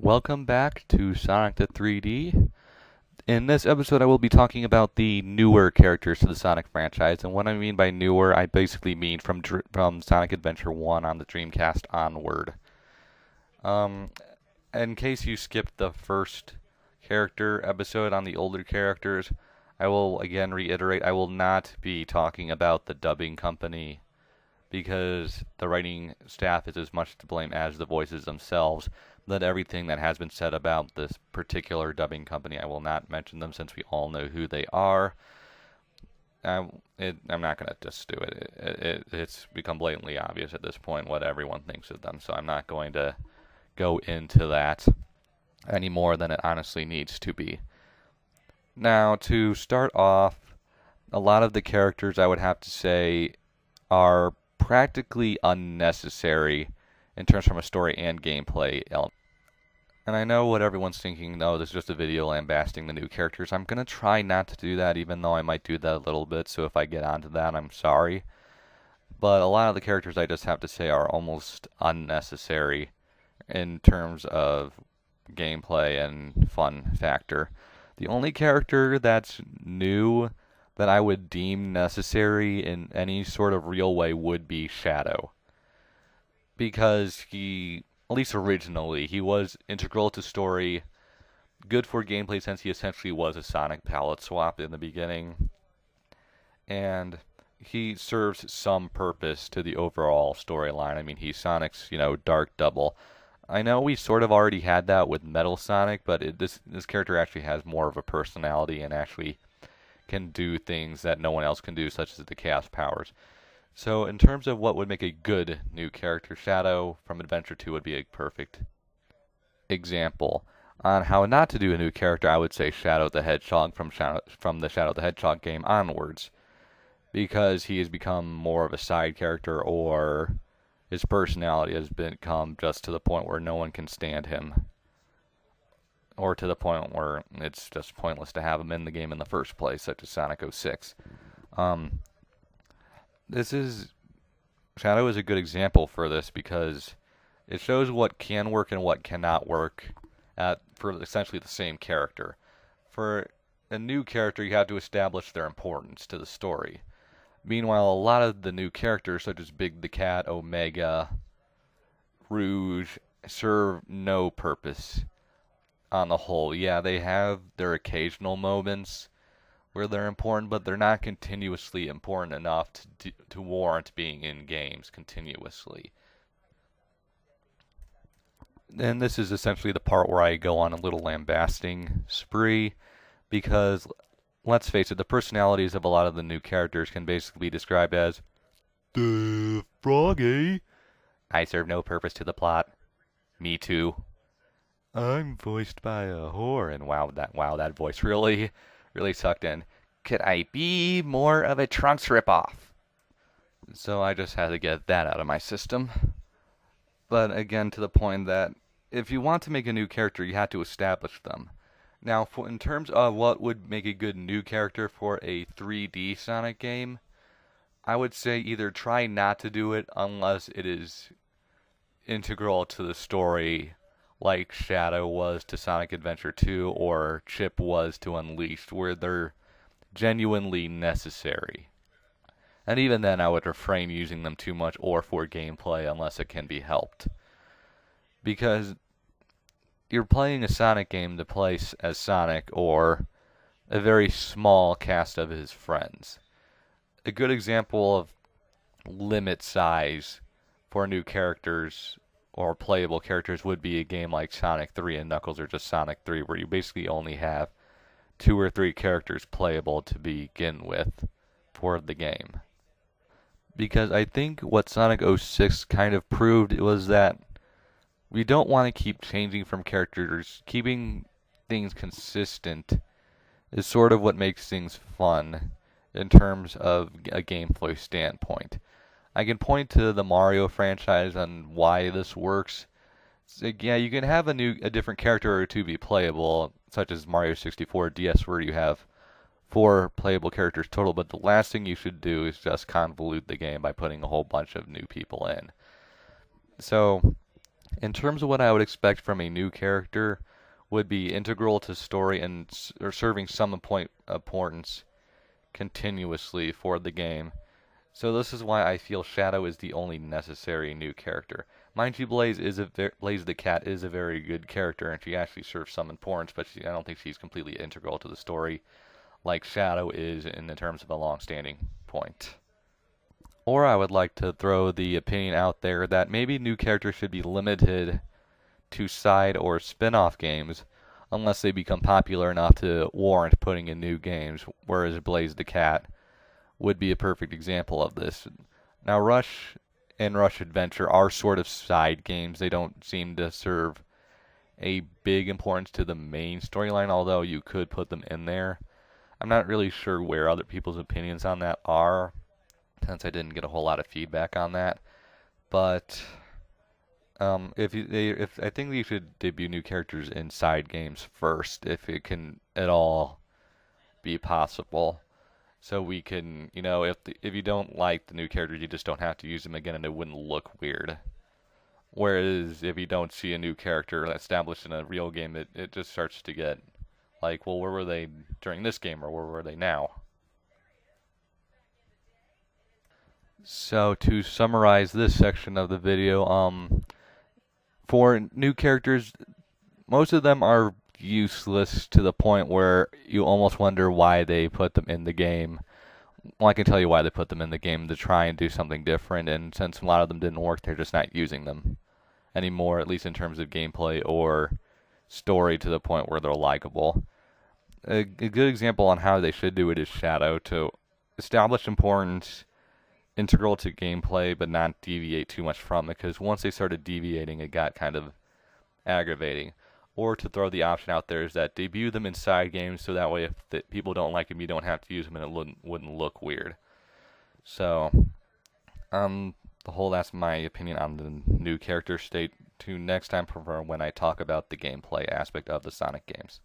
Welcome back to Sonic the 3D. In this episode, I will be talking about the newer characters to the Sonic franchise, and what I mean by newer, I basically mean from Sonic Adventure 1 on the Dreamcast onward. Um, in case you skipped the first character episode on the older characters, I will again reiterate I will not be talking about the dubbing company because the writing staff is as much to blame as the voices themselves. That everything that has been said about this particular dubbing company, I will not mention them since we all know who they are. I'm not going to just do it. It's become blatantly obvious at this point what everyone thinks of them, so I'm not going to go into that any more than it honestly needs to be. Now, to start off, a lot of the characters I would have to say are practically unnecessary in terms from a story and gameplay element. And I know what everyone's thinking, no, this is just a video lambasting the new characters. I'm going to try not to do that, even though I might do that a little bit, so if I get onto that, I'm sorry. But a lot of the characters I just have to say are almost unnecessary in terms of gameplay and fun factor. The only character that's new that I would deem necessary in any sort of real way would be Shadow. Because he, at least originally, he was integral to story, good for gameplay since he essentially was a Sonic palette swap in the beginning, and he serves some purpose to the overall storyline. I mean, he's Sonic's, dark double. I know we sort of already had that with Metal Sonic, but this character actually has more of a personality and actually can do things that no one else can do, such as the Chaos powers. So in terms of what would make a good new character, Shadow from Adventure 2 would be a perfect example. On how not to do a new character, I would say Shadow the Hedgehog from the Shadow the Hedgehog game onwards. Because he has become more of a side character, or his personality has become just to the point where no one can stand him. Or to the point where it's just pointless to have him in the game in the first place, such as Sonic 06. Shadow is a good example for this because it shows what can work and what cannot work for essentially the same character. For a new character, you have to establish their importance to the story. Meanwhile, a lot of the new characters, such as Big the Cat, Omega, Rouge, serve no purpose on the whole. Yeah, they have their occasional moments where they're important, but they're not continuously important enough to warrant being in games continuously. And this is essentially the part where I go on a little lambasting spree, because, let's face it, the personalities of a lot of the new characters can basically be described as, "The froggy. I serve no purpose to the plot. Me too. I'm voiced by a whore," and wow, that voice really sucked in. Could I be more of a Trunks ripoff? So I just had to get that out of my system. But again, to the point that if you want to make a new character, you have to establish them. Now, in terms of what would make a good new character for a 3D Sonic game, I would say either try not to do it unless it is integral to the story, like Shadow was to Sonic Adventure 2 or Chip was to Unleashed, where they're genuinely necessary. And even then, I would refrain using them too much or for gameplay unless it can be helped. Because you're playing a Sonic game to play as Sonic or a very small cast of his friends. A good example of limit size for new characters or playable characters would be a game like Sonic 3 and Knuckles or just Sonic 3, where you basically only have 2 or 3 characters playable to begin with for the game. Because I think what Sonic 06 kind of proved was that we don't want to keep changing from characters. Keeping things consistent is sort of what makes things fun in terms of a gameplay standpoint. I can point to the Mario franchise on why this works. So, yeah, you can have a different character or two be playable, such as Mario 64 DS, where you have 4 playable characters total, but the last thing you should do is just convolute the game by putting a whole bunch of new people in. So In terms of what I would expect from a new character, would be integral to story and or serving some importance continuously for the game. So this is why I feel Shadow is the only necessary new character. Mind you, Blaze the cat is a very good character, and she actually serves some importance, but I don't think she's completely integral to the story like Shadow is in the terms of a long-standing point. Or I would like to throw the opinion out there that maybe new characters should be limited to side or spin-off games unless they become popular enough to warrant putting in new games, whereas Blaze the Cat would be a perfect example of this. Now, Rush and Rush Adventure are sort of side games. They don't seem to serve a big importance to the main storyline, although you could put them in there. I'm not really sure where other people's opinions on that are, since I didn't get a whole lot of feedback on that. But if I think you should debut new characters in side games first, if it can at all be possible. So we can, if you don't like the new characters, you just don't have to use them again, and it wouldn't look weird. Whereas if you don't see a new character established in a real game, it just starts to get like, well, where were they during this game, or where were they now? So to summarize this section of the video, for new characters, most of them are useless to the point where you almost wonder why they put them in the game. Well, I can tell you why they put them in the game, to try and do something different, and since a lot of them didn't work, they're just not using them anymore, at least in terms of gameplay or story, to the point where they're likable. A good example on how they should do it is Shadow, to establish importance integral to gameplay but not deviate too much from it, because once they started deviating, it got kind of aggravating. Or to throw the option out there is that debut them in side games, so that way if people don't like them, you don't have to use them, and it wouldn't look weird. So, that's my opinion on the new character. Stay tuned next time for when I talk about the gameplay aspect of the Sonic games.